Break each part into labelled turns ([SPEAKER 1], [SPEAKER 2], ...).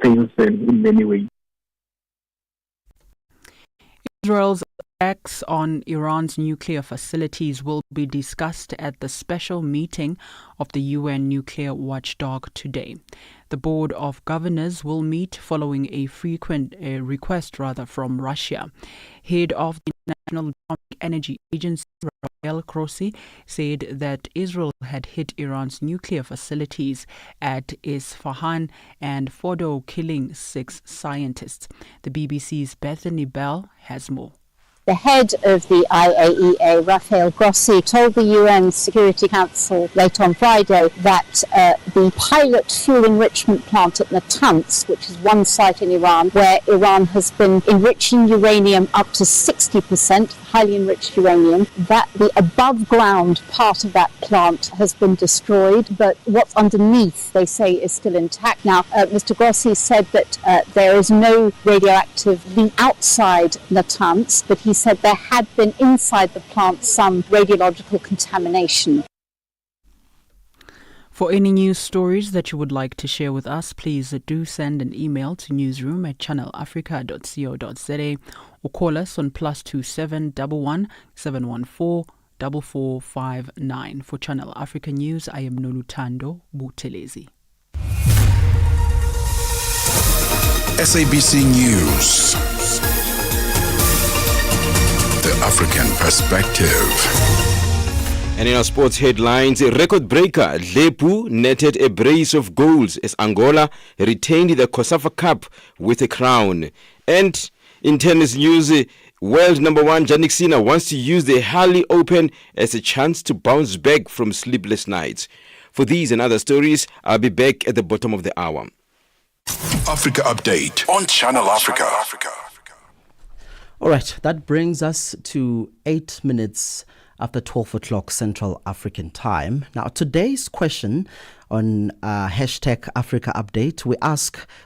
[SPEAKER 1] fails them in many ways.
[SPEAKER 2] Israel's attacks on Iran's nuclear facilities will be discussed at the special meeting of the UN nuclear watchdog today. The Board of Governors will meet following a request from Russia. Head of the National Atomic Energy Agency, Rafael Grossi, said that Israel had hit Iran's nuclear facilities at Isfahan and Fordo, killing 6 scientists. The BBC's Bethany Bell has more.
[SPEAKER 3] The head of the IAEA, Rafael Grossi, told the UN Security Council late on Friday that the pilot fuel enrichment plant at Natanz, which is one site in Iran, where Iran has been enriching uranium up to 60%, highly enriched uranium, that the above ground part of that plant has been destroyed, but what's underneath, they say, is still intact. Now, Mr. Grossi said that there is no radioactive being outside Natanz, but he said there had been inside the plant some radiological contamination.
[SPEAKER 2] For any news stories that you would like to share with us, please do send an email to newsroom@channelafrica.co.za or call us on +27 11 714 4459. For Channel Africa News, I am Nolutando Butelezi.
[SPEAKER 4] SABC News. The African Perspective.
[SPEAKER 5] And in our sports headlines, a record breaker, Lepu netted a brace of goals as Angola retained the COSAFA Cup with a crown. And in tennis news, world number 1 Jannik Sinner wants to use the Harley Open as a chance to bounce back from sleepless nights. For these and other stories, I'll be back at the bottom of the hour.
[SPEAKER 4] Africa Update on Channel Africa.
[SPEAKER 6] All right, that brings us to 8 minutes after 12 o'clock Central African time. Now, today's question on hashtag Africa Update,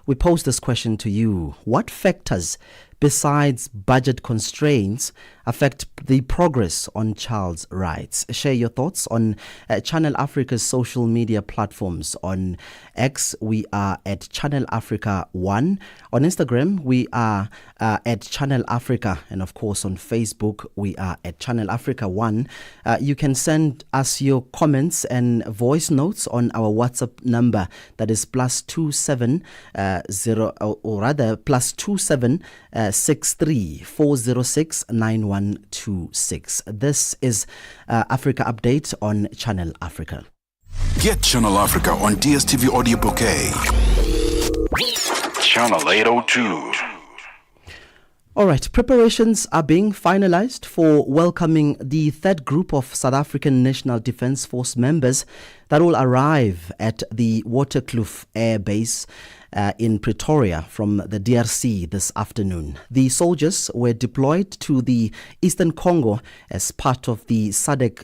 [SPEAKER 6] we pose this question to you. What factors besides budget constraints affect the progress on child's rights? Share your thoughts on Channel Africa's social media platforms. On X, we are at Channel Africa 1. On Instagram, we are at Channel Africa. And of course, on Facebook, we are at Channel Africa 1. You can send us your comments and voice notes on our WhatsApp number. That is +27 +27 406 9126. This is Africa Update on Channel Africa.
[SPEAKER 4] Get Channel Africa on DSTV Audio Bouquet. Channel 802.
[SPEAKER 6] All right, preparations are being finalized for welcoming the third group of South African National Defence Force members that will arrive at the Waterkloof Air Base in Pretoria from the DRC this afternoon. The soldiers were deployed to the Eastern Congo as part of the SADC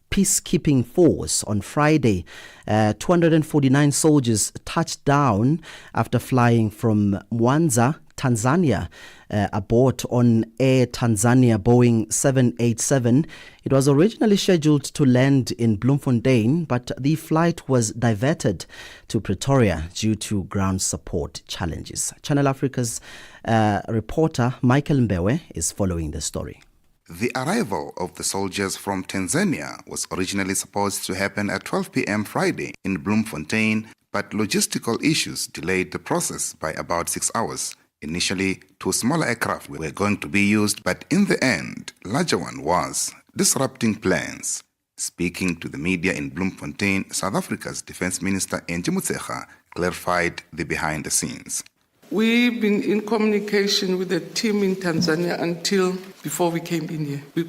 [SPEAKER 6] peacekeeping force on Friday. 249 soldiers touched down after flying from Mwanza, Tanzania, aboard on Air Tanzania Boeing 787. It was originally scheduled to land in Bloemfontein, but the flight was diverted to Pretoria due to ground support challenges. Channel Africa's reporter Michael Mbewe is following the story.
[SPEAKER 7] The arrival of the soldiers from Tanzania was originally supposed to happen at 12 p.m. Friday in Bloemfontein, but logistical issues delayed the process by about 6 hours. Initially, 2 smaller aircraft were going to be used, but in the end, larger one was, disrupting plans. Speaking to the media in Bloemfontein, South Africa's Defense Minister Angie Motshekga clarified the behind the scenes.
[SPEAKER 8] We've been in communication with the team in Tanzania until before we came in here. We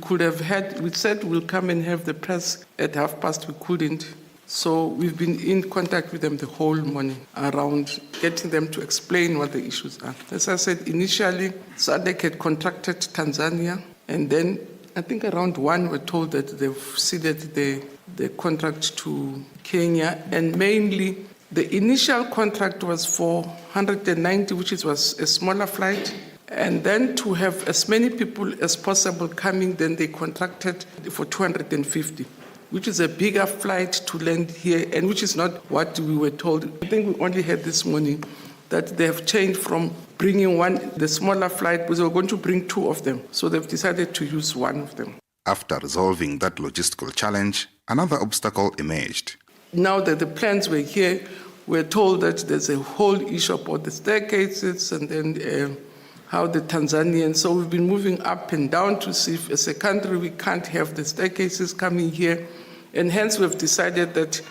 [SPEAKER 8] said we'll come and have the press at 30:30. We couldn't. So we've been in contact with them the whole morning around getting them to explain what the issues are. As I said, initially, SADC had contracted Tanzania, and then I think around 1 were told that they've ceded the contract to Kenya, and mainly the initial contract was for 190, which was a smaller flight, and then to have as many people as possible coming, then they contracted for 250, which is a bigger flight to land here, and which is not what we were told. I think we only had this morning that they have changed from bringing the smaller flight, because they were going to bring 2 of them. So they've decided to use 1 of them.
[SPEAKER 7] After resolving that logistical challenge, another obstacle emerged.
[SPEAKER 8] Now that the plans were here, we're told that there's a whole issue about the staircases and then how the Tanzanians, so we've been moving up and down to see if as a country we can't have the staircases coming here, and hence we've decided that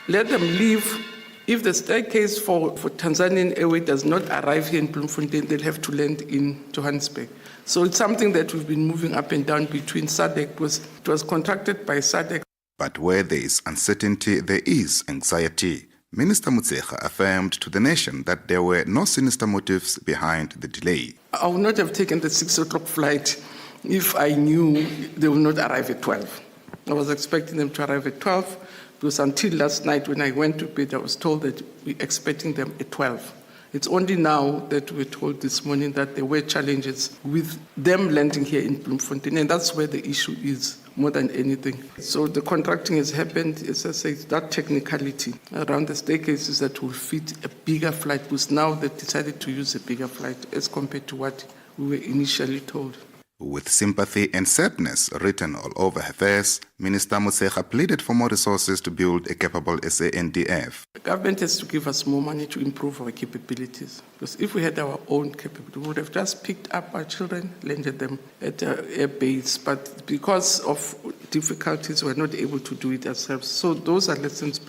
[SPEAKER 8] let them leave. If the staircase for Tanzanian Airways does not arrive here in Bloemfontein, they'll have to land in Johannesburg. So it's something that we've been moving up and down between SADC, it was contracted by SADC.
[SPEAKER 7] But where there is uncertainty, there is anxiety. Minister Motshekga affirmed to the nation that there were no sinister motives behind the delay.
[SPEAKER 8] I would not have taken the 6 o'clock flight if I knew they would not arrive at 12. I was expecting them to arrive at 12, because until last night when I went to bed, I was told that we're expecting them at 12. It's only now that we're told this morning that there were challenges with them landing here in Bloemfontein, and that's where the issue is more than anything. So the contracting has happened, as I say, it's that technicality around the staircases that will fit a bigger flight, because now they've decided to use a bigger flight as compared to what we were initially told.
[SPEAKER 7] With sympathy and sadness written all over her face, Minister Motshekga pleaded for more resources to build a capable SANDF.
[SPEAKER 8] The government has to give us more money to improve our capabilities. Because if we had our own capability, we would have just picked up our children, landed them at air base. But because of difficulties, we're not able to do it ourselves. So those are lessons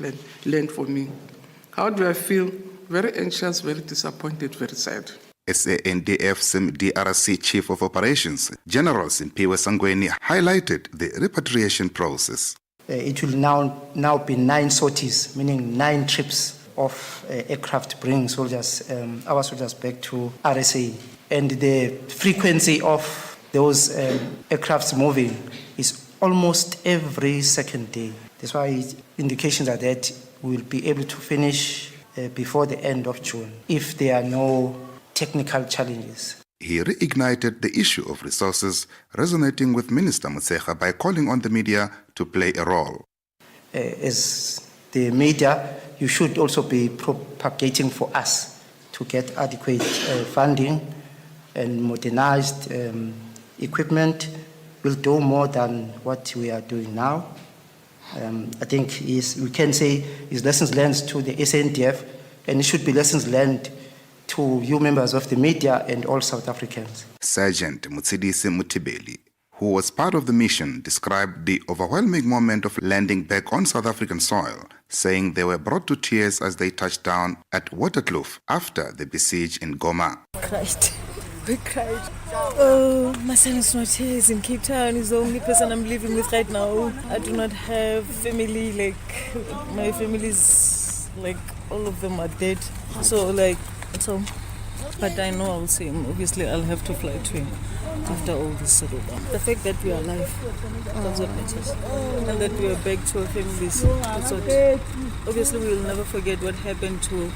[SPEAKER 8] learned for me. How do I feel? Very anxious, very disappointed, very sad.
[SPEAKER 7] SANDF's DRC Chief of Operations, General Simpiwe Sangweni, highlighted the repatriation process.
[SPEAKER 1] It will now be 9 sorties, meaning 9 trips of aircraft bringing soldiers, our soldiers back to RSA. And the frequency of those aircrafts moving is almost every second day. That's why indications are that we will be able to finish before the end of June if there are no technical challenges.
[SPEAKER 7] He reignited the issue of resources, resonating with Minister Motshekga by calling on the media to play a role.
[SPEAKER 1] As the media, you should also be propagating for us to get adequate funding and modernized equipment. We'll do more than what we are doing now. I think we can say is lessons learned to the SANDF, and it should be lessons learned to you members of the media and all South Africans.
[SPEAKER 7] Sergeant Mutsidisi Mutibeli, who was part of the mission, described the overwhelming moment of landing back on South African soil, saying they were brought to tears as they touched down at Waterkloof after the besiege in Goma.
[SPEAKER 9] We cried. Oh, my son is not here. He's in Cape Town. He's the only person I'm living with right now. I do not have family. My family's all of them are dead. But I know I'll see him. Obviously, I'll have to fly to him after all this settled down. The fact that we are alive, that's what matters. And that we are back to our families, that's what. Obviously, we will never forget what happened to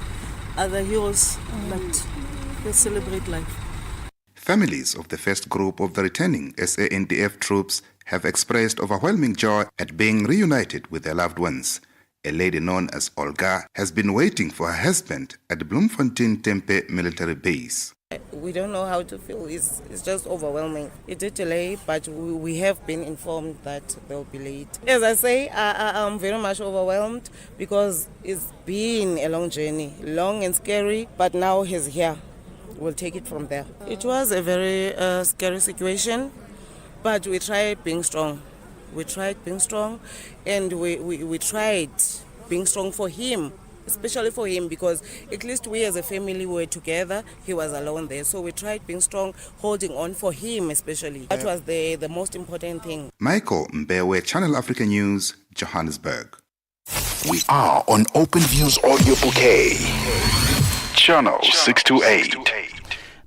[SPEAKER 9] other heroes, but we'll celebrate life.
[SPEAKER 7] Families of the first group of the returning SANDF troops have expressed overwhelming joy at being reunited with their loved ones. A lady known as Olga has been waiting for her husband at Bloemfontein Tempe military base.
[SPEAKER 10] We don't know how to feel. It's just overwhelming. It did delay, but we have been informed that they'll be late. As I say, I'm very much overwhelmed because it's been a long journey, long and scary, but now he's here. We'll take it from there. It was a very scary situation, but we tried being strong. We tried being strong, and we tried being strong for him, especially for him, because at least we as a family were together. He was alone there. So we tried being strong, holding on for him especially. That was the most important thing.
[SPEAKER 7] Michael Mbewe, Channel Africa News, Johannesburg.
[SPEAKER 4] We are on Open Views Audio Bouquet. Channel 628.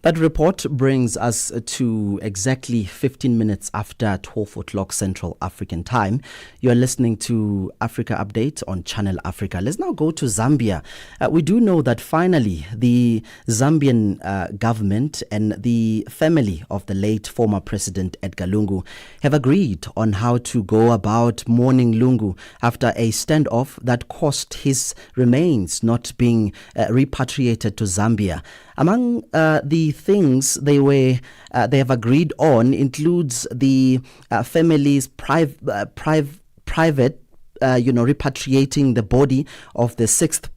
[SPEAKER 6] That report brings us to exactly 15 minutes after 12 o'clock Central African time. You are listening to Africa Update on Channel Africa. Let's now go to Zambia. We do know that finally the Zambian government and the family of the late former President Edgar Lungu have agreed on how to go about mourning Lungu after a standoff that cost his remains not being repatriated to Zambia. Among the things they have agreed on includes the family's private repatriating the body of the sixth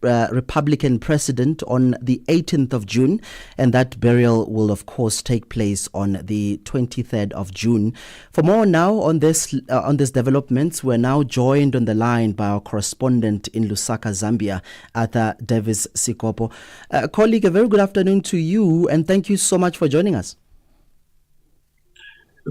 [SPEAKER 6] Republican president on the 18th of June, and that burial will of course take place on the 23rd of June. For more now on this developments, we're now joined on the line by our correspondent in Lusaka, Zambia, Arthur Davis Sikopo. Colleague, a very good afternoon to you, and thank you so much for joining us.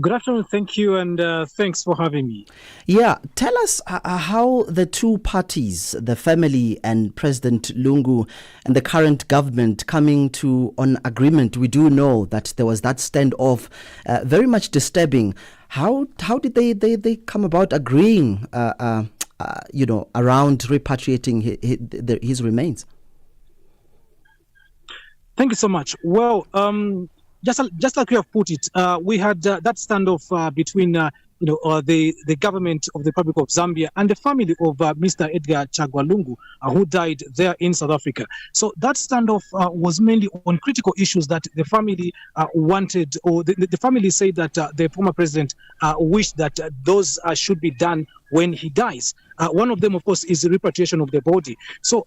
[SPEAKER 11] Good afternoon, thank you, and thanks for having me.
[SPEAKER 6] Yeah, tell us how the two parties, the family and President Lungu and the current government, coming to an agreement. We do know that there was that standoff, very much disturbing. How did they come about agreeing, around repatriating his remains?
[SPEAKER 11] Thank you so much. Well, just like you have put it, we had that standoff between the government of the Republic of Zambia and the family of Mr. Edgar Chagwa Lungu, who died there in South Africa. So that standoff was mainly on critical issues that the family wanted, or the family said that the former president wished that those should be done when he dies. One of them, of course, is the repatriation of the body. So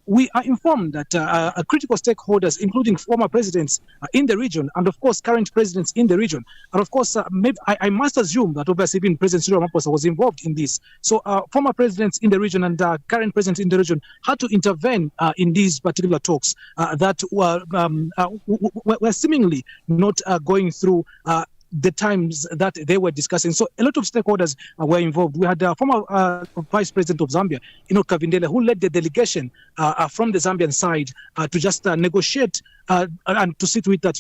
[SPEAKER 11] we are informed that critical stakeholders, including former presidents in the region, and of course current presidents in the region, and of course maybe I must assume that obviously even President Cyril Ramaphosa was involved in this. So former presidents in the region and current presidents in the region had to intervene in these particular talks that were seemingly not going through the times that they were discussing. So a lot of stakeholders were involved. We had former Vice President of Zambia, Kavindele, who led the delegation from the Zambian side to just negotiate and to see to it that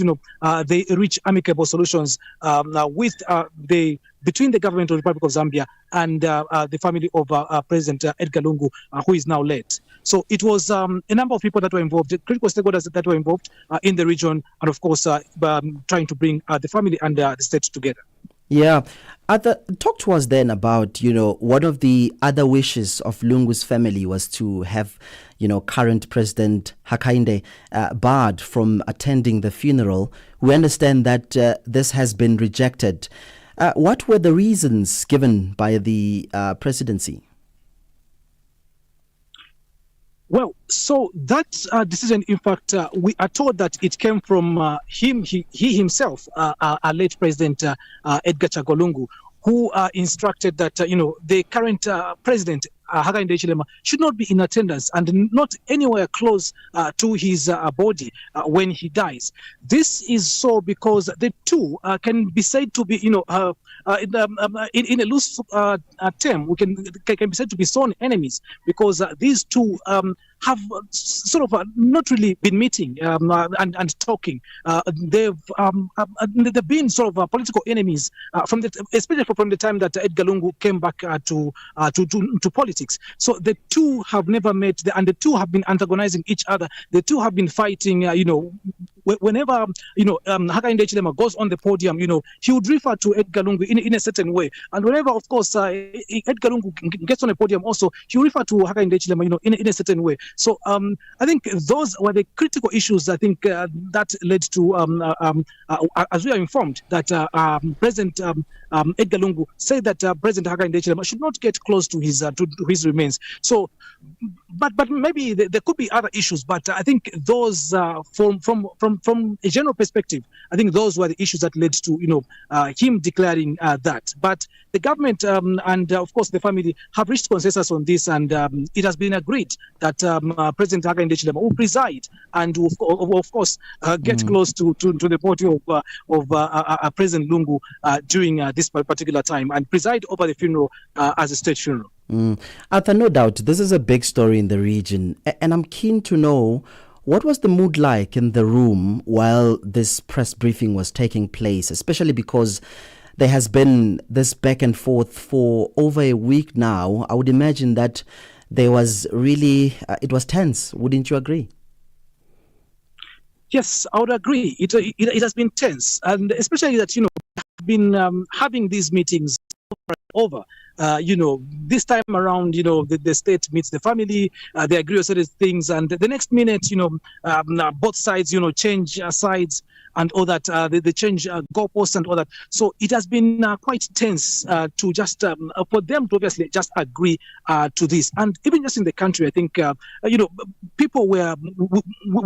[SPEAKER 11] they reach amicable solutions between the government of the Republic of Zambia and the family of President Edgar Lungu, who is now late. So it was a number of people that were involved, critical stakeholders that were involved in the region, and of course trying to bring the family and the state together.
[SPEAKER 6] Yeah. Talk to us then about, one of the other wishes of Lungu's family was to have, current President Hakainde barred from attending the funeral. We understand that this has been rejected. What were the reasons given by the presidency?
[SPEAKER 11] Well, so that decision, in fact, we are told that it came from he himself, our late President Edgar Chagwa Lungu, who instructed that, the current president, Hakainde Hichilema, should not be in attendance and not anywhere close to his body when he dies. This is so because the two can be said to be, in a loose term, we can be said to be sworn enemies, because these two have sort of not really been meeting and talking. They've been sort of political enemies especially from the time that Edgar Lungu came back to politics. So the two have never met, and the two have been antagonizing each other. The two have been fighting. Whenever Hakainde Hichilema goes on the podium, he would refer to Edgar Lungu in a certain way, and whenever, of course, Edgar Lungu gets on a podium, also he will refer to Hakainde Hichilema, in a certain way. So I think those were the critical issues. I think that led to, as we are informed, that President Edgar Lungu said that President Hakainde Hichilema should not get close to his remains. So, but maybe there could be other issues. But I think those from a general perspective, I think those were the issues that led to him declaring that. But the government and of course the family have reached consensus on this, and it has been agreed that President Hakainde Hichilema will preside and will, of course get close to the body of President Lungu during this particular time, and preside over the funeral as a state funeral.
[SPEAKER 6] Arthur, no doubt this is a big story in the region, and I'm keen to know What was the mood like in the room while this press briefing was taking place, especially because there has been this back and forth for over a week now? I would imagine that there was really, it was tense. Wouldn't you agree?
[SPEAKER 11] Yes, I would agree. It has been tense, and especially that, been having these meetings over. This time around, the state meets the family, they agree on certain things, and the next minute, both sides, change sides and all that. They change goalposts and all that. So it has been quite tense to just for them to obviously just agree to this. And even just in the country, I think people were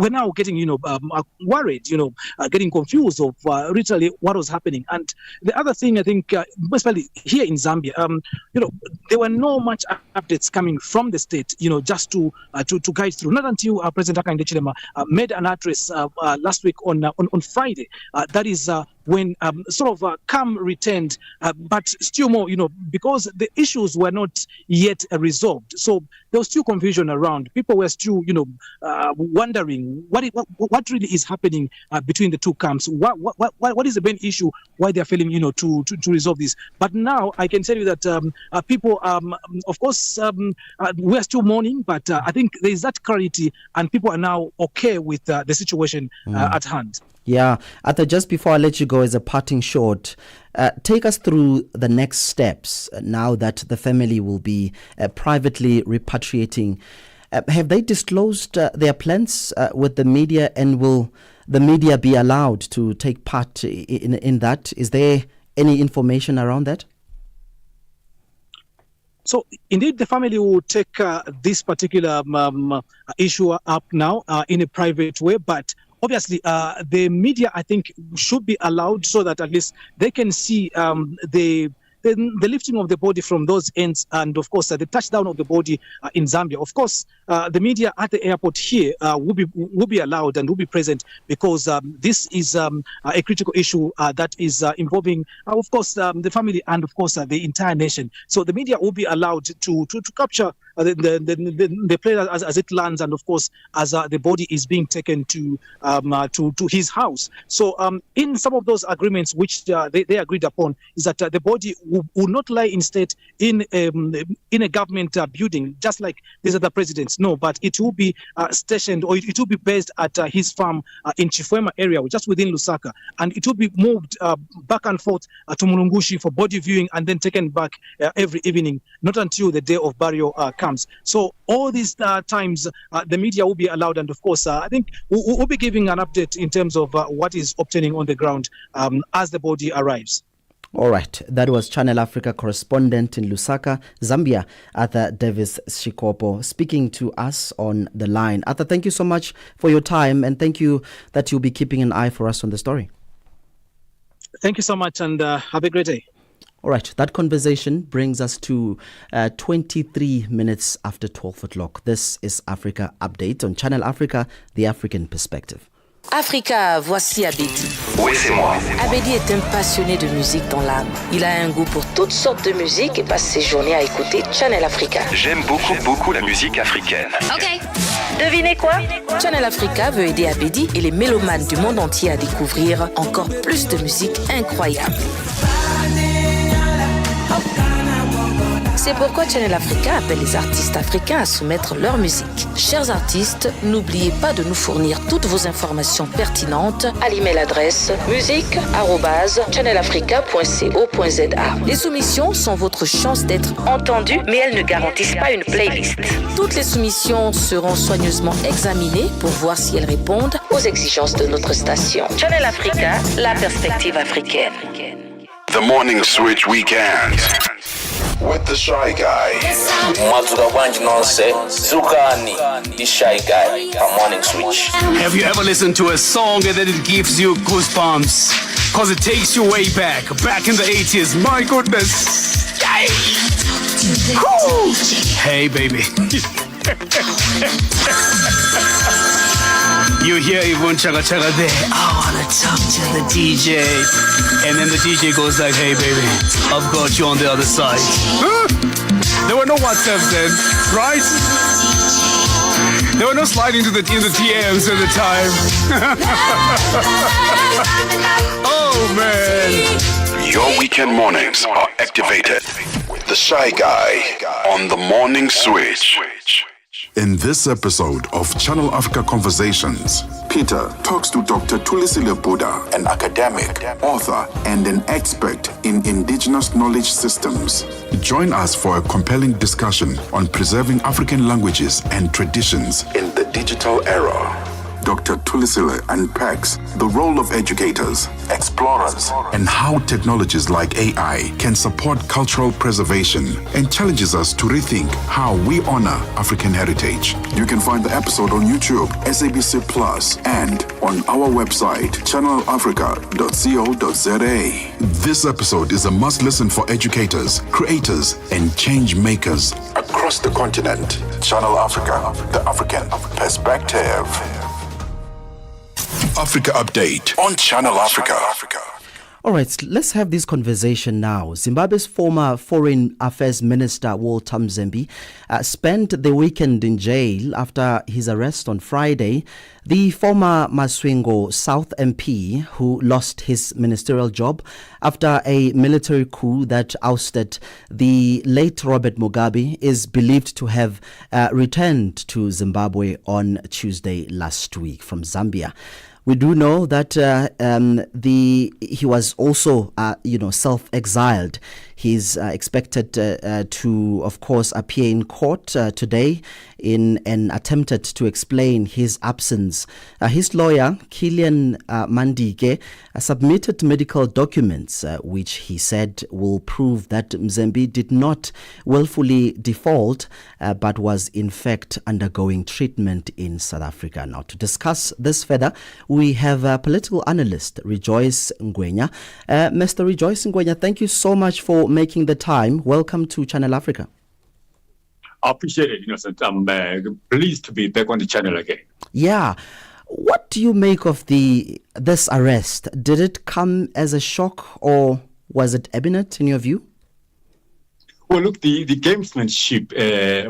[SPEAKER 11] now getting worried, getting confused of literally what was happening. And the other thing, I think, especially here in Zambia, there were no much updates coming from the state, just to guide through. Not until President Hakainde Hichilema made an address last week on Friday. That is when calm returned, but still more, because the issues were not yet resolved. So there was still confusion around. People were still, wondering what really is happening between the two camps. What is the main issue? Why they are failing, to resolve this? But now I can tell you that people, of course, we are still mourning, but I think there is that clarity, and people are now okay with the situation at hand.
[SPEAKER 6] Yeah, Arthur, just before I let you go as a parting shot, take us through the next steps now that the family will be privately repatriating. Have they disclosed their plans with the media, and will the media be allowed to take part in that? Is there any information around that?
[SPEAKER 11] So indeed, the family will take this particular issue up now in a private way, but obviously, the media, I think, should be allowed so that at least they can see the lifting of the body from those ends, and of course the touchdown of the body in Zambia. Of course, the media at the airport here will be allowed and will be present, because this is a critical issue that is involving, of course, the family and of course the entire nation. So the media will be allowed to capture the plane as it lands, and of course as the body is being taken to his house. So in some of those agreements which they agreed upon is that the body will not lie in state in a government building, just like these other presidents. No, but it will be stationed, or it will be based at his farm in Chifwema area, just within Lusaka, and it will be moved back and forth to Mulungushi for body viewing, and then taken back every evening, not until the day of burial comes. So all these times the media will be allowed, and of course I think we'll be giving an update in terms of what is obtaining on the ground as the body arrives.
[SPEAKER 6] All right, that was Channel Africa correspondent in Lusaka, Zambia, Arthur Davis Shikopo, speaking to us on the line. Arthur, thank you so much for your time, and thank you that you'll be keeping an eye for us on the story.
[SPEAKER 11] Thank you so much, and have a great day.
[SPEAKER 6] All right, that conversation brings us to 23 minutes after 12 o'clock. This is Africa Update on Channel Africa, the African perspective.
[SPEAKER 12] Africa, voici Abedi.
[SPEAKER 13] Oui, c'est moi.
[SPEAKER 12] Abedi est un passionné de musique dans l'âme. Il a un goût pour toutes sortes de musique et passe ses journées à écouter Channel Africa.
[SPEAKER 13] J'aime beaucoup la musique africaine.
[SPEAKER 12] Ok. Devinez quoi? Channel Africa veut aider Abedi et les mélomanes du monde entier à découvrir encore plus de musique incroyable. C'est pourquoi Channel Africa appelle les artistes africains à soumettre leur musique. Chers artistes, n'oubliez pas de nous fournir toutes vos informations pertinentes à l'email adresse musique@channelafrica.co.za. Les soumissions sont votre chance d'être entendues, mais elles ne garantissent pas une playlist. Toutes les soumissions seront soigneusement examinées pour voir si elles répondent aux exigences de notre station. Channel Africa, la perspective africaine.
[SPEAKER 4] The Morning Switch Weekend with the Shy Guy.
[SPEAKER 14] Matuka Wanji Nonse, Zukani, the Shy Guy, a Morning Switch.
[SPEAKER 15] Have you ever listened to a song and then it gives you goosebumps? Cause it takes you way back in the 80s. My goodness. Yay. Hey baby. You hear Yvonne Chaga Chaga there. I wanna talk to the DJ. And then the DJ goes like, hey baby, I've got you on the other side. Huh? There were no WhatsApps then, right? They were not sliding in the TMs at the time. Oh, man.
[SPEAKER 4] Your weekend mornings are activated with the Shy Guy on the Morning Switch. In this episode of Channel Africa Conversations, Peter talks to Dr. Tulisile Buddha, an academic, author, and an expert in indigenous knowledge systems. Join us for a compelling discussion on preserving African languages and traditions in the digital era. Dr. Tulisile unpacks the role of educators, explorers, and how technologies like AI can support cultural preservation, and challenges us to rethink how we honor African heritage. You can find the episode on YouTube, SABC Plus, and on our website, channelafrica.co.za. This episode is a must-listen for educators, creators, and change makers across the continent. Channel Africa, the African perspective. Africa Update on Channel Africa.
[SPEAKER 6] All right, let's have this conversation now. Zimbabwe's former Foreign Affairs Minister, Walter Mzembe, spent the weekend in jail after his arrest on Friday. The former Masvingo South MP, who lost his ministerial job after a military coup that ousted the late Robert Mugabe, is believed to have returned to Zimbabwe on Tuesday last week from Zambia. We do know that he was also, self-exiled. He's expected to, of course, appear in court today in an attempted to explain his absence. His lawyer, Kilian Mandike, submitted medical documents which he said will prove that Mzembe did not willfully default but was in fact undergoing treatment in South Africa. Now, to discuss this further, we have political analyst Rejoice Ngwenya. Mr. Rejoice Ngwenya, thank you so much for making the time. Welcome to Channel Africa.
[SPEAKER 16] I appreciate it, Innocent. I'm pleased to be back on the channel again.
[SPEAKER 6] Yeah. What do you make of this arrest? Did it come as a shock, or was it imminent in your view?
[SPEAKER 16] Well, look, the gamesmanship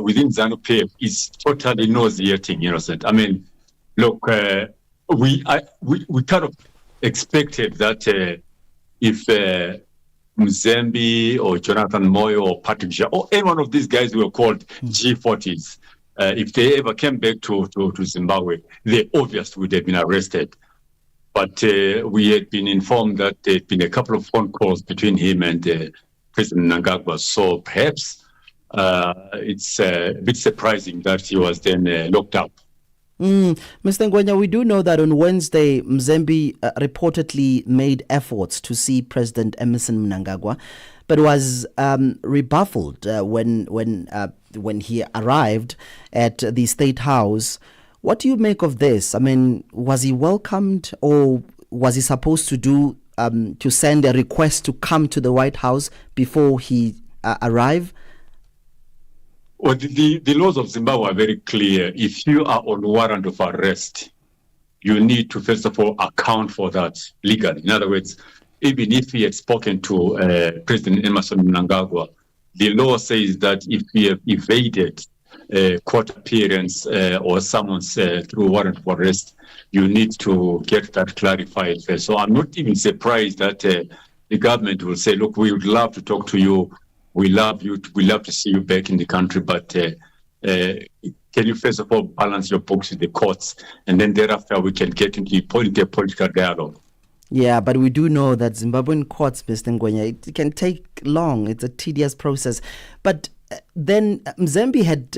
[SPEAKER 16] within ZANU-PF is totally nauseating, Innocent. I mean, look, we kind of expected that if Mzembe or Jonathan Moyo or Patrick Shah or any one of these guys who were called G40s, if they ever came back to Zimbabwe, they obviously would have been arrested. But we had been informed that there had been a couple of phone calls between him and President Mnangagwa. So perhaps it's a bit surprising that he was then locked up.
[SPEAKER 6] Mr. Ngwenya, we do know that on Wednesday, Mzembe reportedly made efforts to see President Emmerson Mnangagwa, but was rebuffed when he arrived at the State House. What do you make of this? I mean, was he welcomed, or was he supposed to send a request to come to the White House before he arrived?
[SPEAKER 16] Well, the laws of Zimbabwe are very clear. If you are on warrant of arrest, you need to, first of all, account for that legally. In other words, even if he had spoken to President Emmerson Mnangagwa, the law says that if he have evaded court appearance or summons through warrant of arrest, you need to get that clarified first. So I'm not even surprised that the government will say, look, we would love to talk to you. We love you. We love to see you back in the country, but can you first of all balance your books with the courts, and then thereafter we can get into a political dialogue.
[SPEAKER 6] Yeah, but we do know that Zimbabwean courts, Mr. Ngwenya, it can take long. It's a tedious process. But then Mzembe had,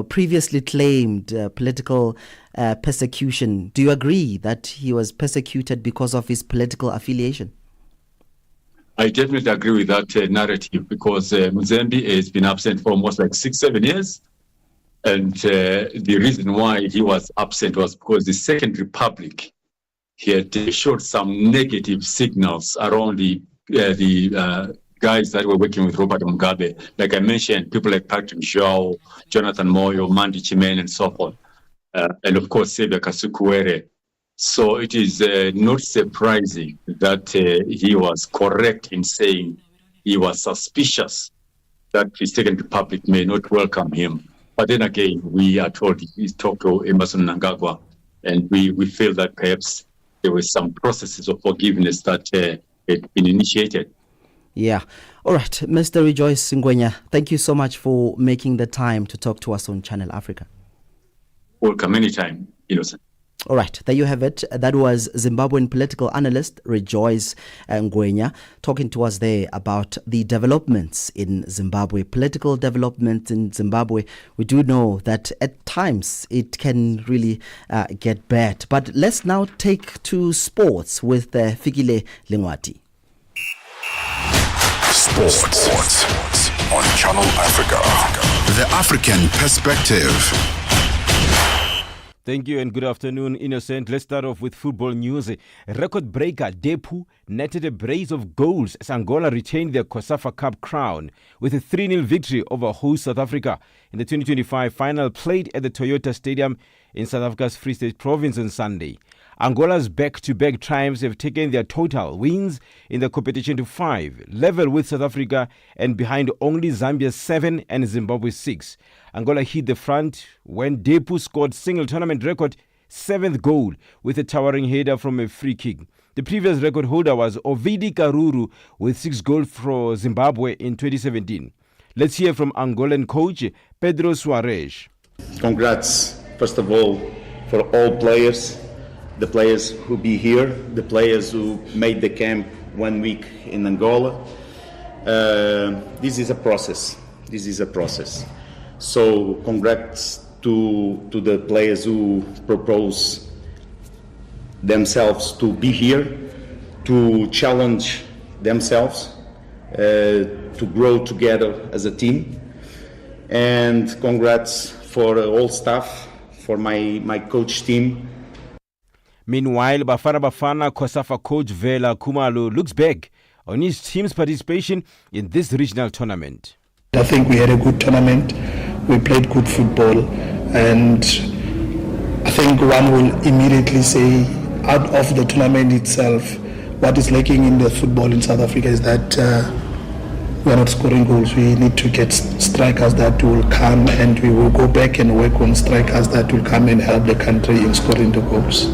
[SPEAKER 6] previously claimed political persecution. Do you agree that he was persecuted because of his political affiliation?
[SPEAKER 16] I definitely agree with that narrative, because Mzembe has been absent for almost like 6-7 years. And the reason why he was absent was because the Second Republic, he had showed some negative signals around the guys that were working with Robert Mugabe. Like I mentioned, people like Patrick Shah, Jonathan Moyo, Mandi Chimene, and so on. And of course, Sebia Kasukuwere. So it is not surprising that he was correct in saying he was suspicious that the Second Republic may not welcome him. But then again, we are told we talked to Emerson Mnangagwa, and we feel that perhaps there were some processes of forgiveness that had been initiated.
[SPEAKER 6] Yeah. All right, Mr. Rejoice Ngwenya, thank you so much for making the time to talk to us on Channel Africa.
[SPEAKER 16] Welcome anytime, Innocent.
[SPEAKER 6] All right, there you have it. That was Zimbabwean political analyst Rejoice Ngwenya talking to us there about the developments in Zimbabwe, political developments in Zimbabwe. We do know that at times it can really get bad. But let's now take to sports with Fikile Lingwati.
[SPEAKER 4] Sports on Channel Africa. The African perspective.
[SPEAKER 5] Thank you and good afternoon, Innocent. Let's start off with football news. Record breaker Depu netted a brace of goals as Angola retained their COSAFA Cup crown with a 3-0 victory over host South Africa in the 2025 final played at the Toyota Stadium in South Africa's Free State Province on Sunday. Angola's back-to-back triumphs have taken their total wins in the competition to 5, level with South Africa and behind only Zambia 7 and Zimbabwe 6. Angola hit the front when Depu scored single tournament record 7th goal with a towering header from a free kick. The previous record holder was Ovidi Karuru with 6 goals for Zimbabwe in 2017. Let's hear from Angolan coach Pedro Soares.
[SPEAKER 17] Congrats, first of all, for all players. The players who be here, the players who made the camp 1 week in Angola. This is a process. So congrats to the players who propose themselves to be here, to challenge themselves, to grow together as a team. And congrats for all staff, for my coach team.
[SPEAKER 5] Meanwhile, Bafana Bafana COSAFA coach Vela Khumalo looks back on his team's participation in this regional tournament.
[SPEAKER 18] I think we had a good tournament. We played good football, and I think one will immediately say, out of the tournament itself, what is lacking in the football in South Africa is that we are not scoring goals. We need to get strikers that will come, and we will go back and work on strikers that will come and help the country in scoring the goals.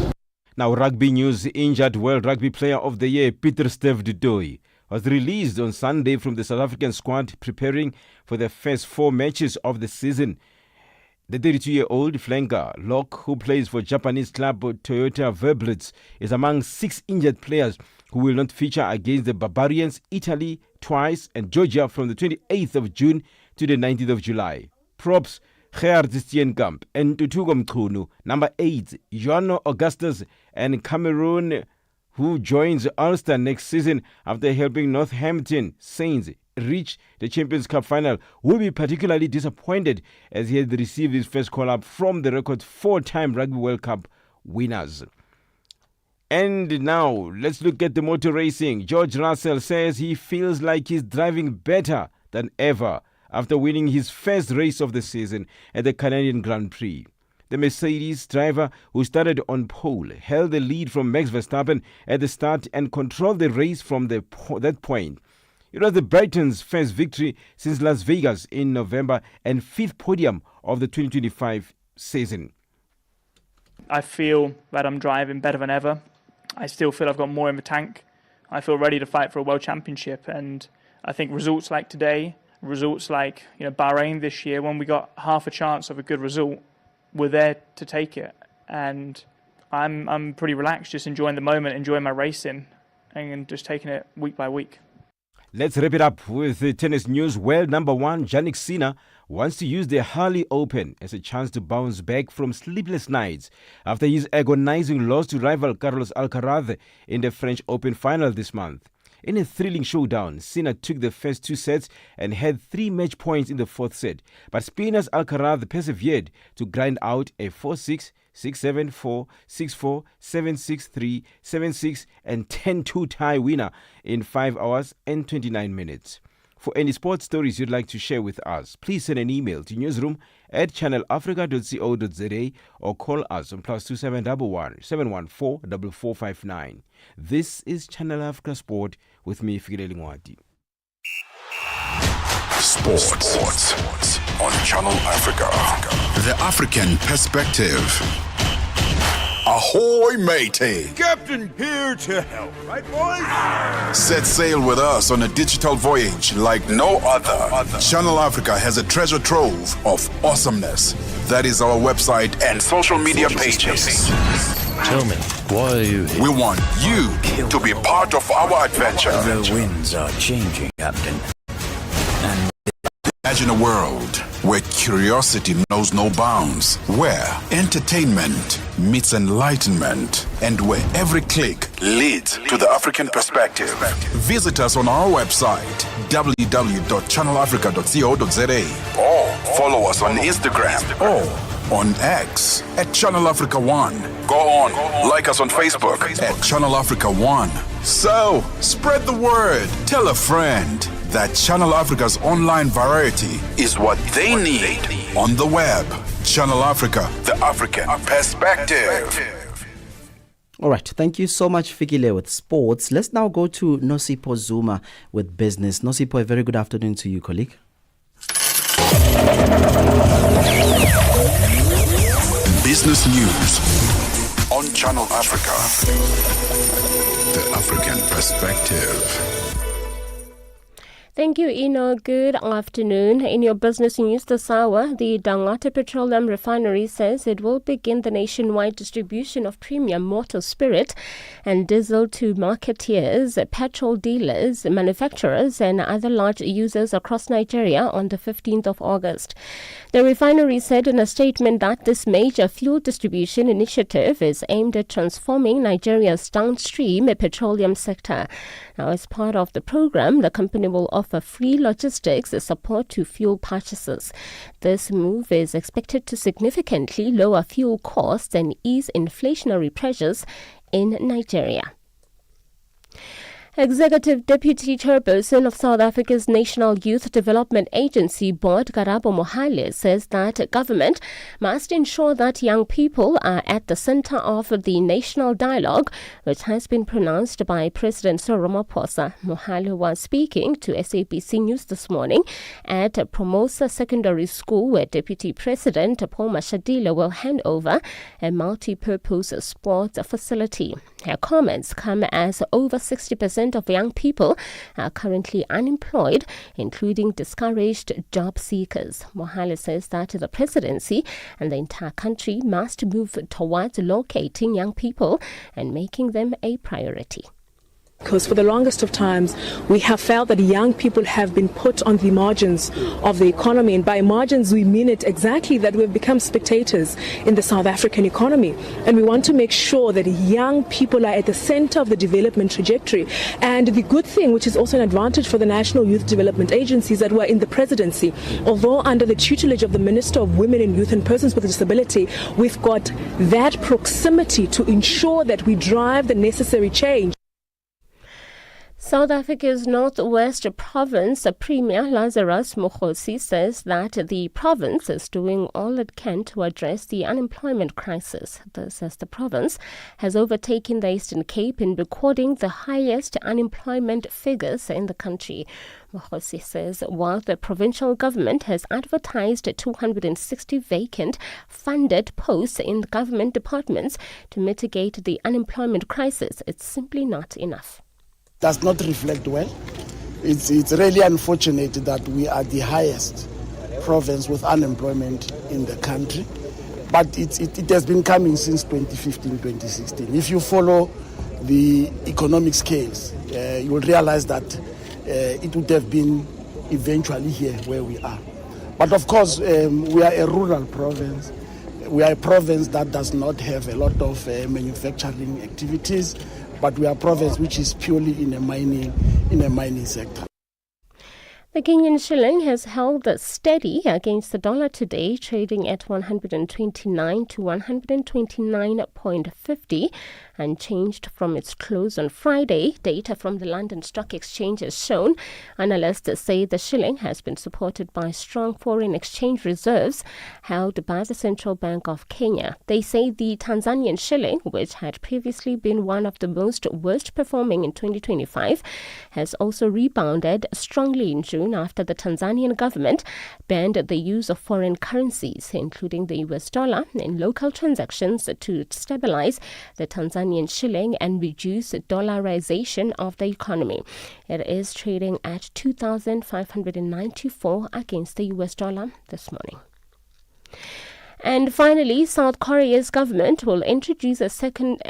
[SPEAKER 5] Now, rugby news. Injured World Rugby Player of the Year Peter Steve du Toit was released on Sunday from the South African squad preparing for the first 4 matches of the season. The 32-year-old flanker lock, who plays for Japanese club Toyota Verblitz, is among 6 injured players who will not feature against the Barbarians, Italy twice, and Georgia from the 28th of June to the 19th of July. Props Gerard Steenkamp and Tutugo Mchunu, number 8, Joano Augustus, and Cameroon, who joins Ulster next season after helping Northampton Saints reach the Champions Cup final, will be particularly disappointed as he had received his first call-up from the record 4-time Rugby World Cup winners. And now, let's look at the motor racing. George Russell says he feels like he's driving better than ever after winning his first race of the season at the Canadian Grand Prix. The Mercedes driver, who started on pole, held the lead from Max Verstappen at the start and controlled the race from that point. It was the Brighton's first victory since Las Vegas in November and 5th podium of the 2025 season.
[SPEAKER 19] I feel that I'm driving better than ever. I still feel I've got more in the tank. I feel ready to fight for a world championship, and I think results like today, results like Bahrain this year, when we got half a chance of a good result, we're there to take it. And I'm pretty relaxed, just enjoying the moment, enjoying my racing, and just taking it week by week.
[SPEAKER 5] Let's wrap it up with the tennis news. World number 1, Jannik Sinner, wants to use the Harley Open as a chance to bounce back from sleepless nights after his agonizing loss to rival Carlos Alcaraz in the French Open final this month. In a thrilling showdown, Sinner took the first 2 sets and had 3 match points in the 4th set. But Spain's Alcaraz persevered to grind out a 4-6, 6-7, 4, 6-4, 7-6, 3, 7-6 and 10-2 tie winner in 5 hours and 29 minutes. For any sports stories you'd like to share with us, please send an email to newsroom@channelafrica.co.za or call us on +2711 714 4459. This is Channel Africa Sport with me, Fikile Lingwati.
[SPEAKER 4] Sports. on Channel Africa. The African Perspective. Ahoy, matey!
[SPEAKER 20] Captain here to help, right, boys?
[SPEAKER 4] Set sail with us on a digital voyage like no other. Channel Africa has a treasure trove of awesomeness. That is our website and social media pages.
[SPEAKER 20] Tell me, why are you here?
[SPEAKER 4] We want you to be part of our adventure.
[SPEAKER 20] The winds are changing, Captain.
[SPEAKER 4] Imagine a world where curiosity knows no bounds, where entertainment meets enlightenment, and where every click leads to the African perspective. Visit us on our website, www.channelafrica.co.za, or follow us on Instagram or on X at Channel Africa One. Go on, like us on Facebook at Channel Africa One. So, spread the word. Tell a friend that Channel Africa's online variety is what they need on the web. Channel Africa, the African perspective.
[SPEAKER 6] All right, thank you so much, Fikile, with sports. Let's now go to Nosipo Zuma with business. Nosipo, a very good afternoon to you, colleague.
[SPEAKER 4] Business news on Channel Africa. The African perspective.
[SPEAKER 21] Thank you, Eno. Good afternoon. In your business news this hour, the Dangote Petroleum Refinery says it will begin the nationwide distribution of premium motor spirit and diesel to marketeers, petrol dealers, manufacturers and other large users across Nigeria on the 15th of August. The refinery said in a statement that this major fuel distribution initiative is aimed at transforming Nigeria's downstream petroleum sector. Now, as part of the program, the company will offer free logistics support to fuel purchases. This move is expected to significantly lower fuel costs and ease inflationary pressures in Nigeria. Executive Deputy Chairperson of South Africa's National Youth Development Agency Board, Karabo Mohale, says that government must ensure that young people are at the center of the national dialogue, which has been pronounced by President Cyril Ramaphosa. Mohale was speaking to SABC News this morning at Semosa Secondary School, where Deputy President Paul Mashadile will hand over a multi-purpose sports facility. Her comments come as over 60% of young people are currently unemployed, including discouraged job seekers. Mohale says that the presidency and the entire country must move towards locating young people and making them a priority.
[SPEAKER 22] Because for the longest of times, we have felt that young people have been put on the margins of the economy. And by margins, we mean it exactly that we've become spectators in the South African economy. And we want to make sure that young people are at the center of the development trajectory. And the good thing, which is also an advantage for the National Youth Development Agency, is that we're in the presidency. Although under the tutelage of the Minister of Women and Youth and Persons with Disability, we've got that proximity to ensure that we drive the necessary change.
[SPEAKER 21] South Africa's Northwest Province Premier Lazarus Mokgosi says that the province is doing all it can to address the unemployment crisis. This as the province has overtaken the Eastern Cape in recording the highest unemployment figures in the country. Mokgosi says while the provincial government has advertised 260 vacant funded posts in government departments to mitigate the unemployment crisis, it's simply not enough.
[SPEAKER 23] Does not reflect well. It's really unfortunate that we are the highest province with unemployment in the country, but it has been coming since 2015, 2016. If you follow the economic scales, you will realize that it would have been eventually here where we are. But of course, we are a rural province. We are a province that does not have a lot of manufacturing activities, but we are a province which is purely in a mining sector.
[SPEAKER 21] The Kenyan shilling has held steady against the dollar today, trading at 129 to 129.50. unchanged from its close on Friday. Data from the London Stock Exchange has shown analysts say the shilling has been supported by strong foreign exchange reserves held by the Central Bank of Kenya. They say the Tanzanian shilling, which had previously been one of the most worst performing in 2025, has also rebounded strongly in June after the Tanzanian government banned the use of foreign currencies, including the US dollar, in local transactions to stabilize the Tanzanian shilling and reduce dollarization of the economy. It is trading at 2,594 against the US dollar this morning. And finally, South Korea's government will introduce a second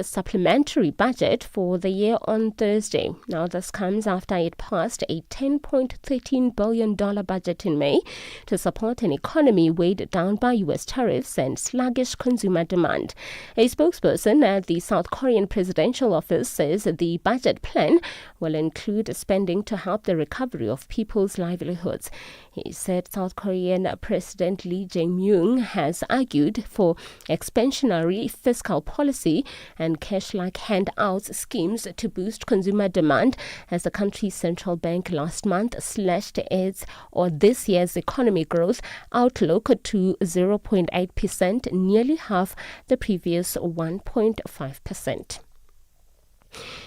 [SPEAKER 21] supplementary budget for the year on Thursday. Now, this comes after it passed a $10.13 billion budget in May to support an economy weighed down by U.S. tariffs and sluggish consumer demand. A spokesperson at the South Korean presidential office says the budget plan will include spending to help the recovery of people's livelihoods. He said South Korean President Lee Jae-myung has argued for expansionary fiscal policy and cash-like handouts schemes to boost consumer demand as the country's central bank last month slashed this year's economic growth outlook to 0.8%, nearly half the previous 1.5%.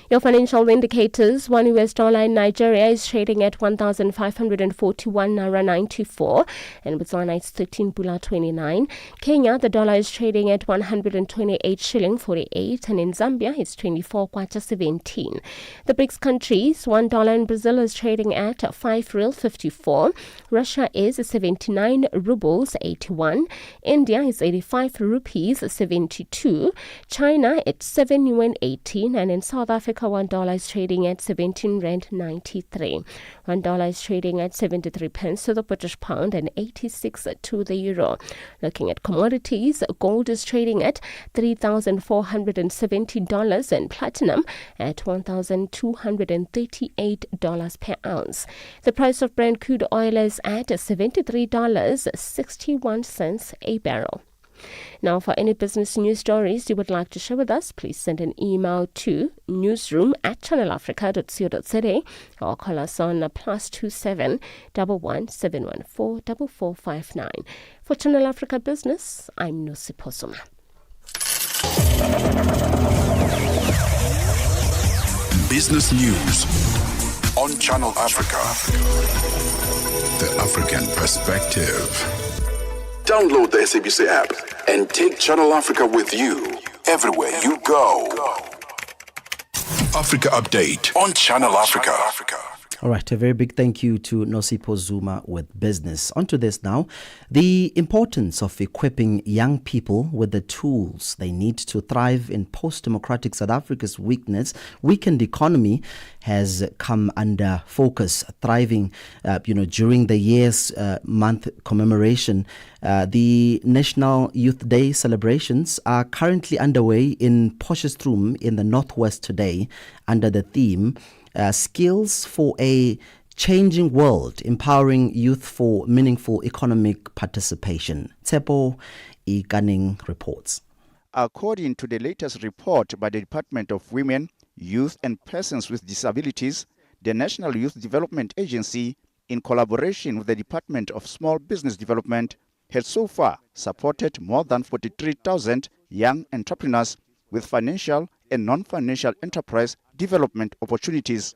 [SPEAKER 21] Your financial indicators: one US dollar in Nigeria is trading at 1,541 naira 94, and Botswana it's 13 pula 29. Kenya, the dollar is trading at 128 shilling 48, and in Zambia it's 24 kwacha 17. The BRICS countries: $1 in Brazil is trading at 5 real 54. Russia is 79 rubles 81. India is 85 rupees 72. China it's 7 yuan 18, and in South Africa $1 is trading at 17 rand 93. $1 is trading at 73 pence to the British pound and 86 to the euro. Looking at commodities, gold is trading at $3,470 and platinum at $1,238 per ounce. The price of Brent crude oil is at $73.61 a barrel. Now, for any business news stories you would like to share with us, please send an email to newsroom@channelafrica.co.za or call us on +27 11 714 4459. For Channel Africa Business, I'm Nosipho Zuma.
[SPEAKER 4] Business news on Channel Africa. The African perspective. Download the SABC app and take Channel Africa with you everywhere you go. Africa Update on Channel Africa.
[SPEAKER 6] All right, a very big thank you to Nosipho Zuma with business. On to this now. The importance of equipping young people with the tools they need to thrive in post-democratic South Africa's weakened economy has come under focus. Thriving, during the year's month commemoration, the National Youth Day celebrations are currently underway in Potchefstroom in the Northwest today under the theme Skills for a Changing World, Empowering Youth for Meaningful Economic Participation. Tsepo Ikaning reports.
[SPEAKER 2] According to the latest report by the Department of Women, Youth and Persons with Disabilities, the National Youth Development Agency, in collaboration with the Department of Small Business Development, has so far supported more than 43,000 young entrepreneurs with financial and non-financial enterprise development opportunities.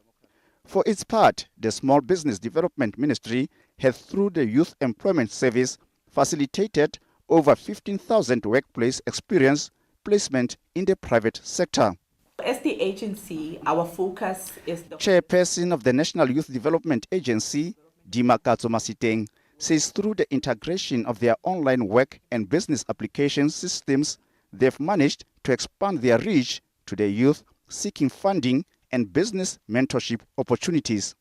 [SPEAKER 2] For its part, the Small Business Development Ministry has, through the Youth Employment Service, facilitated over 15,000 workplace experience placement in the private sector.
[SPEAKER 3] As the agency, our focus is the
[SPEAKER 2] Chairperson of the National Youth Development Agency, Dima Katsomasiteng, says through the integration of their online work and business application systems, they've managed to expand their reach to the youth seeking funding and business mentorship opportunities.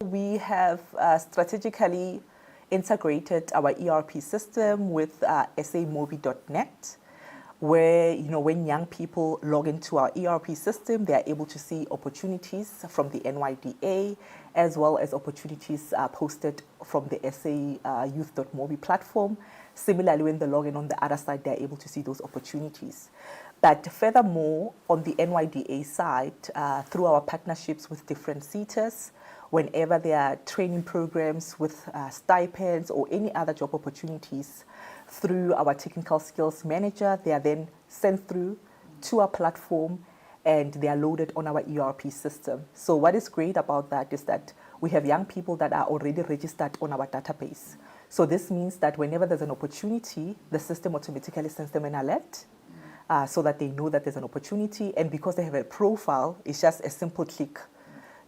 [SPEAKER 3] We have strategically integrated our ERP system with samobi.net, where when young people log into our ERP system, they are able to see opportunities from the NYDA, as well as opportunities posted from the SA Youth.mobi platform. Similarly, when they log in on the other side, they're able to see those opportunities. But furthermore, on the NYDA side, through our partnerships with different SETAs, whenever there are training programs with stipends or any other job opportunities, through our technical skills manager, they are then sent through to our platform and they are loaded on our ERP system. So what is great about that is that we have young people that are already registered on our database. So this means that whenever there's an opportunity, the system automatically sends them an alert so that they know that there's an opportunity. And because they have a profile, it's just a simple click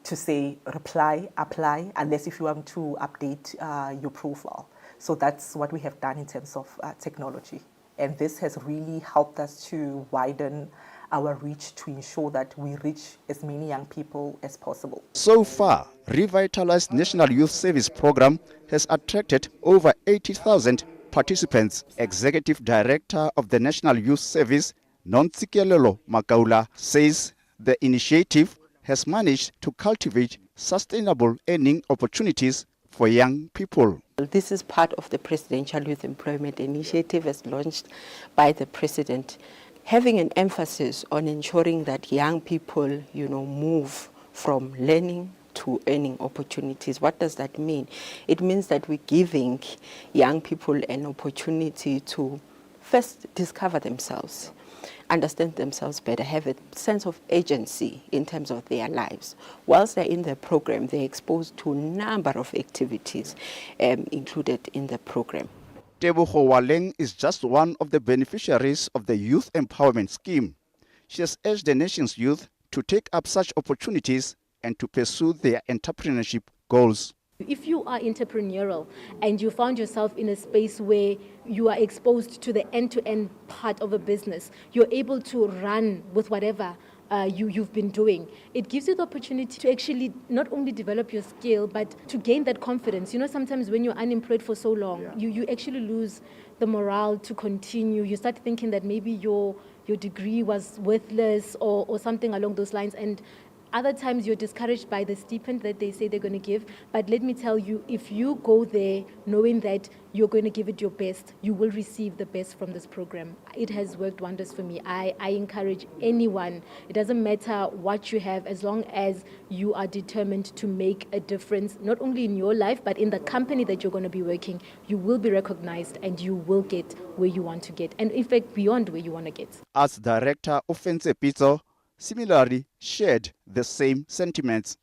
[SPEAKER 3] to say reply, apply, unless if you want to update your profile. So that's what we have done in terms of technology. And this has really helped us to widen our reach to ensure that we reach as many young people as possible.
[SPEAKER 2] So far, Revitalized National Youth Service Program has attracted over 80,000 participants. Executive Director of the National Youth Service, Nontsikelelo Makaula, says the initiative has managed to cultivate sustainable earning opportunities for young people.
[SPEAKER 1] This is part of the Presidential Youth Employment Initiative as launched by the President, having an emphasis on ensuring that young people, move from learning to earning opportunities. What does that mean? It means that we're giving young people an opportunity to first discover themselves, understand themselves better, have a sense of agency in terms of their lives. Whilst they're in the program, they're exposed to a number of activities included in the program.
[SPEAKER 2] Tebogo Waleng is just one of the beneficiaries of the Youth Empowerment Scheme. She has urged the nation's youth to take up such opportunities and to pursue their entrepreneurship goals.
[SPEAKER 8] If you are entrepreneurial and you found yourself in a space where you are exposed to the end-to-end part of a business, you're able to run with whatever you've been doing. It gives you the opportunity to actually not only develop your skill, but to gain that confidence. Sometimes when you're unemployed for so long, you actually lose the morale to continue. You start thinking that maybe your degree was worthless or something along those lines. And other times you're discouraged by the stipend that they say they're going to give. But let me tell you, if you go there knowing that you're going to give it your best, you will receive the best from this program. It has worked wonders for me. I encourage anyone, it doesn't matter what you have, as long as you are determined to make a difference, not only in your life, but in the company that you're going to be working, you will be recognized and you will get where you want to get. And in fact, beyond where you want to get.
[SPEAKER 2] As Director Offense Pizzo similarly shared the same sentiments.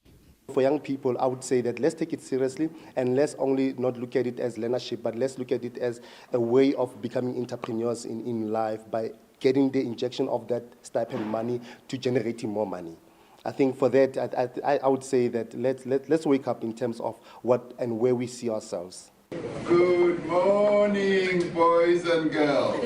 [SPEAKER 9] For young people, I would say that let's take it seriously and let's only not look at it as learnership, but let's look at it as a way of becoming entrepreneurs in life by getting the injection of that stipend money to generating more money. I think for that, I would say that let's wake up in terms of what and where we see ourselves.
[SPEAKER 24] Good morning, boys and girls.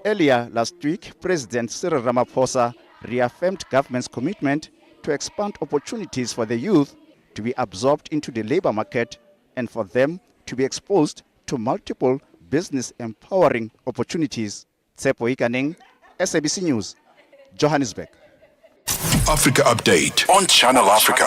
[SPEAKER 2] Earlier last week, President Cyril Ramaphosa reaffirmed government's commitment to expand opportunities for the youth to be absorbed into the labor market and for them to be exposed to multiple business empowering opportunities. Tsepo Ikaning, SABC News, Johannesburg.
[SPEAKER 4] Africa Update on Channel Africa.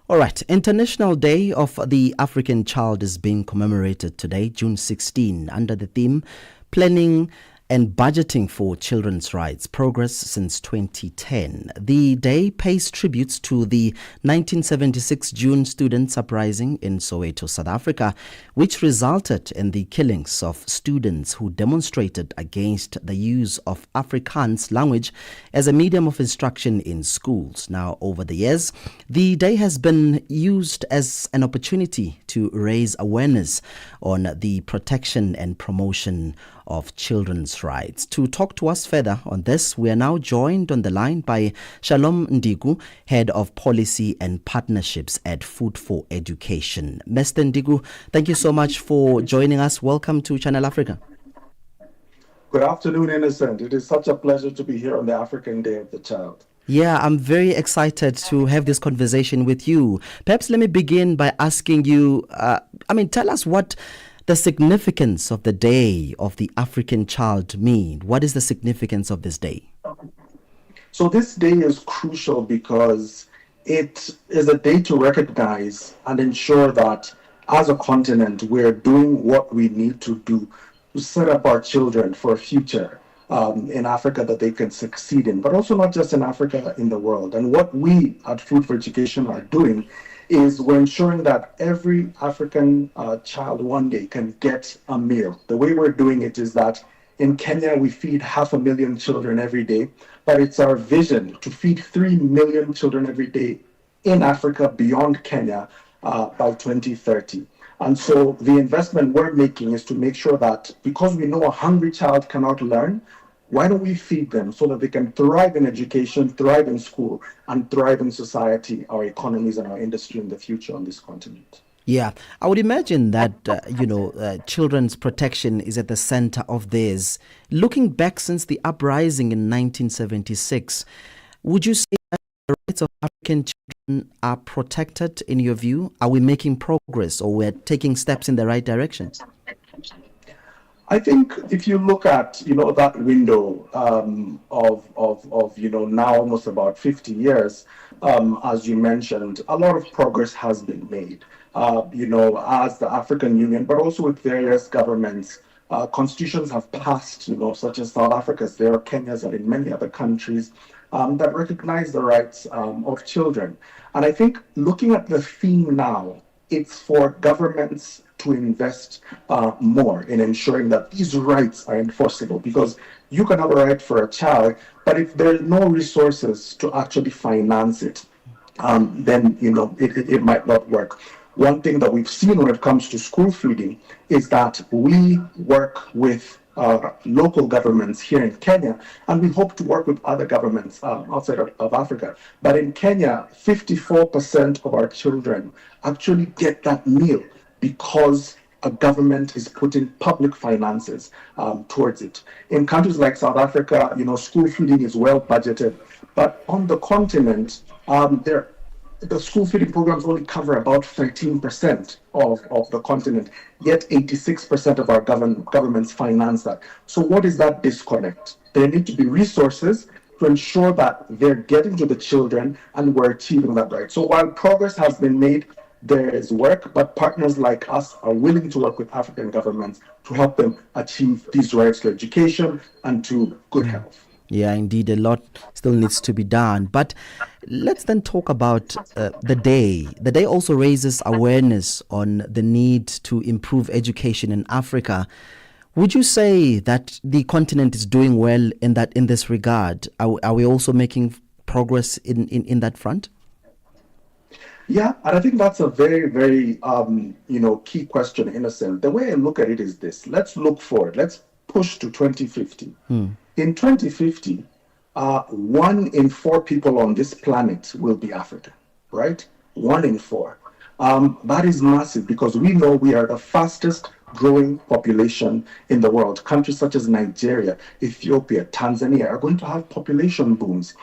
[SPEAKER 6] All right, International Day of the African Child is being commemorated today, June 16, under the theme Planning and Budgeting for Children's Rights, Progress since 2010. The day pays tributes to the 1976 June students' uprising in Soweto, South Africa, which resulted in the killings of students who demonstrated against the use of Afrikaans language as a medium of instruction in schools. Now, over the years, the day has been used as an opportunity to raise awareness on the protection and promotion of children's rights. To talk to us further on this, we are now joined on the line by Shalom Ndigu, Head of Policy and Partnerships at Food for Education. Mr. Ndigu, thank you so much for joining us. Welcome to Channel Africa.
[SPEAKER 25] Good afternoon, Innocent. It is such a pleasure to be here on the African Day of the Child.
[SPEAKER 6] Yeah, I'm very excited to have this conversation with you. Perhaps let me begin by asking you, tell us what the significance of the Day of the African Child mean. What is the significance of this day?
[SPEAKER 25] So this day is crucial because it is a day to recognize and ensure that as a continent, we're doing what we need to do to set up our children for a future in Africa that they can succeed in, but also not just in Africa, in the world. And what we at Food for Education are doing is we're ensuring that every African child one day can get a meal. The way we're doing it is that in Kenya, we feed 500,000 children every day, but it's our vision to feed 3 million children every day in Africa beyond Kenya by 2030. And so the investment we're making is to make sure that because we know a hungry child cannot learn, why don't we feed them so that they can thrive in education, thrive in school, and thrive in society, our economies, and our industry in the future on this continent?
[SPEAKER 6] Yeah, I would imagine that, children's protection is at the center of this. Looking back since the uprising in 1976, would you say that the rights of African children are protected in your view? Are we making progress, or we're taking steps in the right direction?
[SPEAKER 25] I think if you look at, that window of now almost about 50 years, as you mentioned, a lot of progress has been made, as the African Union, but also with various governments. Constitutions have passed, such as South Africa's, there are Kenya's, and in many other countries that recognize the rights of children. And I think looking at the theme now, it's for governments to invest more in ensuring that these rights are enforceable, because you can have a right for a child, but if there are no resources to actually finance it, then it might not work. One thing that we've seen when it comes to school feeding is that we work with local governments here in Kenya, and we hope to work with other governments outside of Africa. But in Kenya, 54% of our children actually get that meal because a government is putting public finances towards it. In countries like South Africa, school feeding is well budgeted, but on the continent, the school feeding programs only cover about 13% of the continent, yet 86% of our governments finance that. So what is that disconnect? There need to be resources to ensure that they're getting to the children and we're achieving that right. So while progress has been made, there is work, but partners like us are willing to work with African governments to help them achieve these rights to education and to good health.
[SPEAKER 6] Yeah, indeed, a lot still needs to be done. But let's then talk about the day. The day also raises awareness on the need to improve education in Africa. Would you say that the continent is doing well in this regard? Are we also making progress in that front?
[SPEAKER 25] Yeah, and I think that's a very, very key question, Innocent. The way I look at it is this: let's look forward. Let's push to 2050. In 2050, 1 in 4 people on this planet will be African, right? 1 in 4. That is massive, because we know we are the fastest growing population in the world. Countries such as Nigeria, Ethiopia, Tanzania are going to have population booms.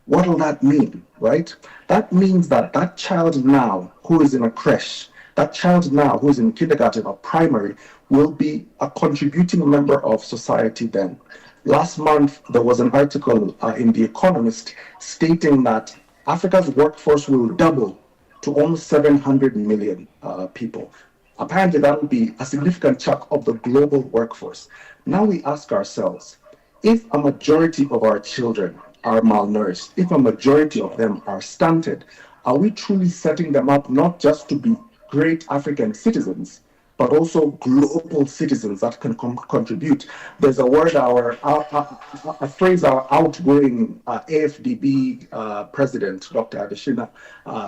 [SPEAKER 25] What will that mean, right? That means that child now who is in a creche, that child now who is in kindergarten or primary, will be a contributing member of society then. Last month, there was an article in The Economist stating that Africa's workforce will double to almost 700 million people. Apparently, that will be a significant chunk of the global workforce. Now we ask ourselves, if a majority of our children are malnourished, if a majority of them are stunted, are we truly setting them up not just to be great African citizens, but also global citizens that can contribute? There's a word, a phrase our outgoing AFDB president, Dr. Adeshina,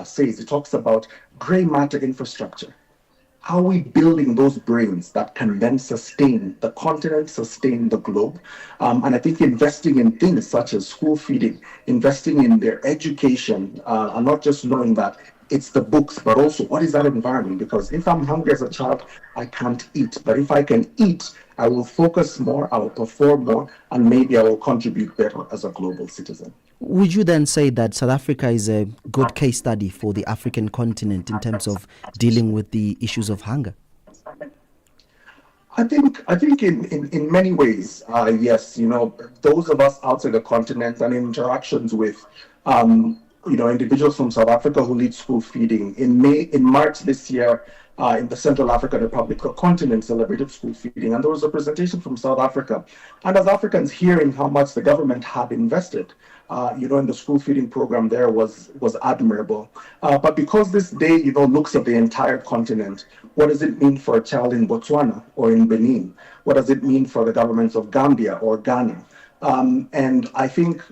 [SPEAKER 25] says. He talks about grey matter infrastructure. How are we building those brains that can then sustain the continent, sustain the globe? And I think investing in things such as school feeding, investing in their education, and not just knowing that it's the books, but also what is that environment? Because if I'm hungry as a child, I can't eat. But if I can eat, I will focus more, I will perform more, and maybe I will contribute better as a global citizen.
[SPEAKER 6] Would you then say that South Africa is a good case study for the African continent in terms of dealing with the issues of hunger?
[SPEAKER 25] I think in many ways, yes. Those of us outside the continent and in interactions with individuals from South Africa who lead school feeding. In March this year, in the Central African Republic, the continent celebrated school feeding, and there was a presentation from South Africa. And as Africans, hearing how much the government had invested, in the school feeding program there was admirable. But because this day, looks at the entire continent, what does it mean for a child in Botswana or in Benin? What does it mean for the governments of Gambia or Ghana? And I think,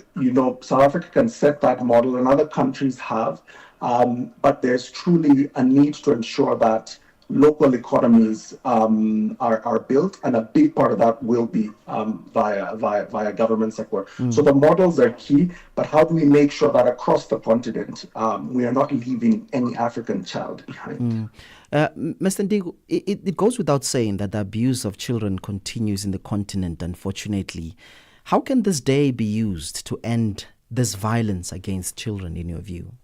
[SPEAKER 25] South Africa can set that model, and other countries have. But there's truly a need to ensure that local economies are built, and a big part of that will be via government sector. So the models are key, but how do we make sure that across the continent we are not leaving any African child behind?
[SPEAKER 6] Mr. Ndigu, it goes without saying that the abuse of children continues in the continent, unfortunately. How can this day be used to end this violence against children, in your view?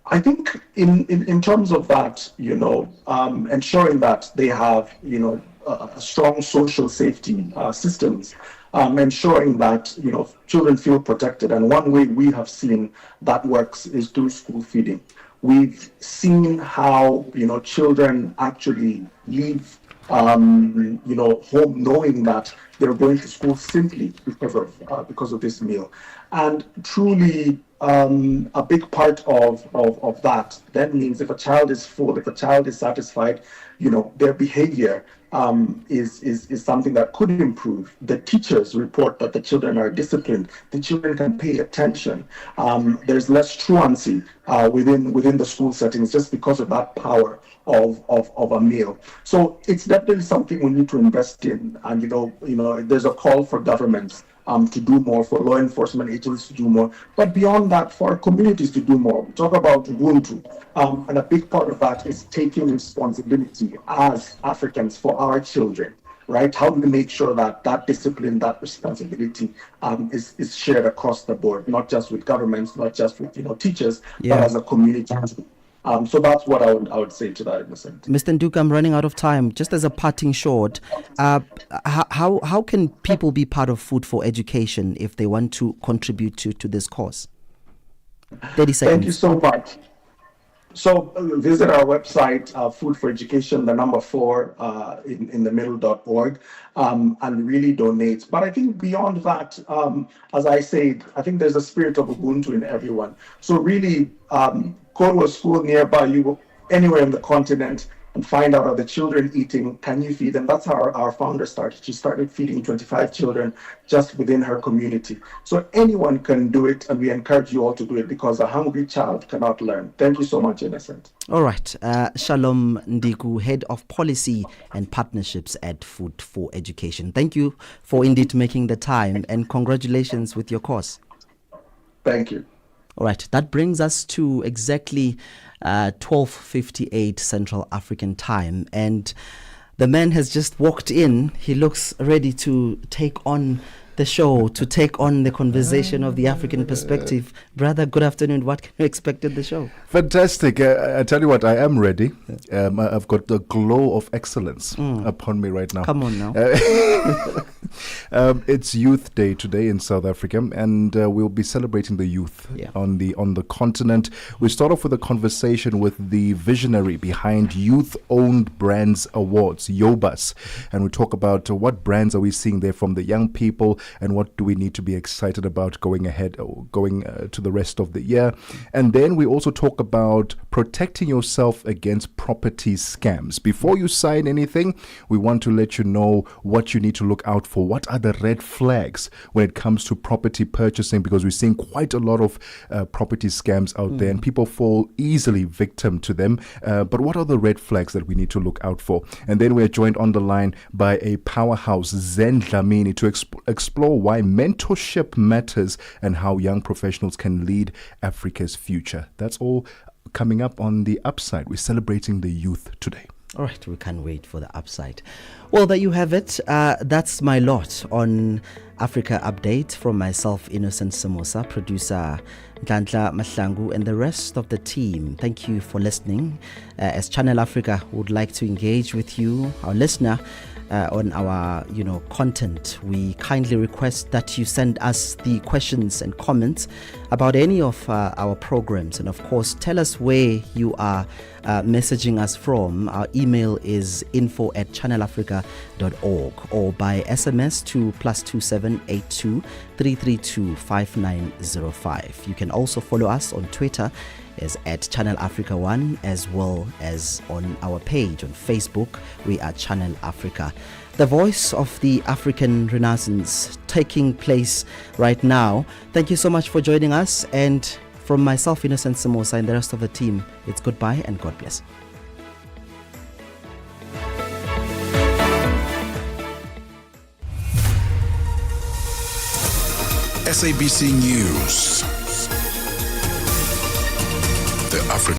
[SPEAKER 25] I think in terms of that, ensuring that they have, strong social safety systems, ensuring that, children feel protected. And one way we have seen that works is through school feeding. We've seen how, children actually leave, home knowing that they're going to school simply because of this meal. And truly, a big part of that then means if a child is full, if a child is satisfied, their behavior is something that could improve. The teachers report that the children are disciplined. The children can pay attention. There's less truancy within the school settings just because of that power of a meal. So it's definitely something we need to invest in. And there's a call for governments to do more, for law enforcement agencies to do more, but beyond that, for communities to do more. We talk about Ubuntu, and a big part of that is taking responsibility as Africans for our children, right? How do we make sure that that discipline, that responsibility is shared across the board, not just with governments, not just with teachers, but as a community. So that's what I would say to that, Innocent.
[SPEAKER 6] Mr. Ndigu, I'm running out of time. Just as a parting shot, how can people be part of Food for Education if they want to contribute to this cause? 30 seconds.
[SPEAKER 25] Thank you so much. So visit our website, Food for Education, the number 4 in the middle.org, and really donate. But I think beyond that, as I said, I think there's a spirit of Ubuntu in everyone. So really, go to a school nearby you, anywhere in the continent, and find out, are the children eating? Can you feed them? That's how our founder started. She started feeding 25 children just within her community. So anyone can do it, and we encourage you all to do it, because a hungry child cannot learn. Thank you so much, Innocent.
[SPEAKER 6] All right. Shalom Ndigu, Head of Policy and Partnerships at Food for Education. Thank you for indeed making the time, and congratulations with your course.
[SPEAKER 25] Thank you.
[SPEAKER 6] All right, that brings us to exactly 12:58 Central African time, and the man has just walked in. He looks ready to take on the show, to take on the conversation of the African perspective. Brother, good afternoon. What can you expect at the show?
[SPEAKER 7] Fantastic. I tell you what, I am ready. I've got the glow of excellence upon me right now.
[SPEAKER 6] Come on now.
[SPEAKER 7] It's Youth Day today in South Africa, and we'll be celebrating the youth on the continent. We start off with a conversation with the visionary behind Youth-Owned Brands Awards, Yobas, and we talk about what brands are we seeing there from the young people, and what do we need to be excited about going ahead, going to the rest of the year. And then we also talk about protecting yourself against property scams. Before you sign anything, we want to let you know what you need to look out for. What are the red flags when it comes to property purchasing? Because we're seeing quite a lot of property scams out there, and people fall easily victim to them. But what are the red flags that we need to look out for? And then we're joined on the line by a powerhouse, Zen Dlamini, to explore why mentorship matters and how young professionals can lead Africa's future. That's all coming up on The Upside. We're celebrating the youth today.
[SPEAKER 6] All right, we can't wait for the upside. Well, there you have it. That's my lot on Africa Update from myself, Innocent Semosa, producer Nhlanhla Mahlangu, and the rest of the team. Thank you for listening. As Channel Africa would like to engage with you, our listener, on our content, we kindly request that you send us the questions and comments about any of our programs, and of course tell us where you are messaging us from. Our email is info@channelafrica.org, or by SMS to +2782 332 5905. You can also follow us on Twitter is at Channel Africa 1, as well as on our page on Facebook. We are Channel Africa, the voice of the African Renaissance taking place right now. Thank you so much for joining us, and from myself, Innocent Semosa, and the rest of the team, it's goodbye and God bless.
[SPEAKER 4] SABC News. The African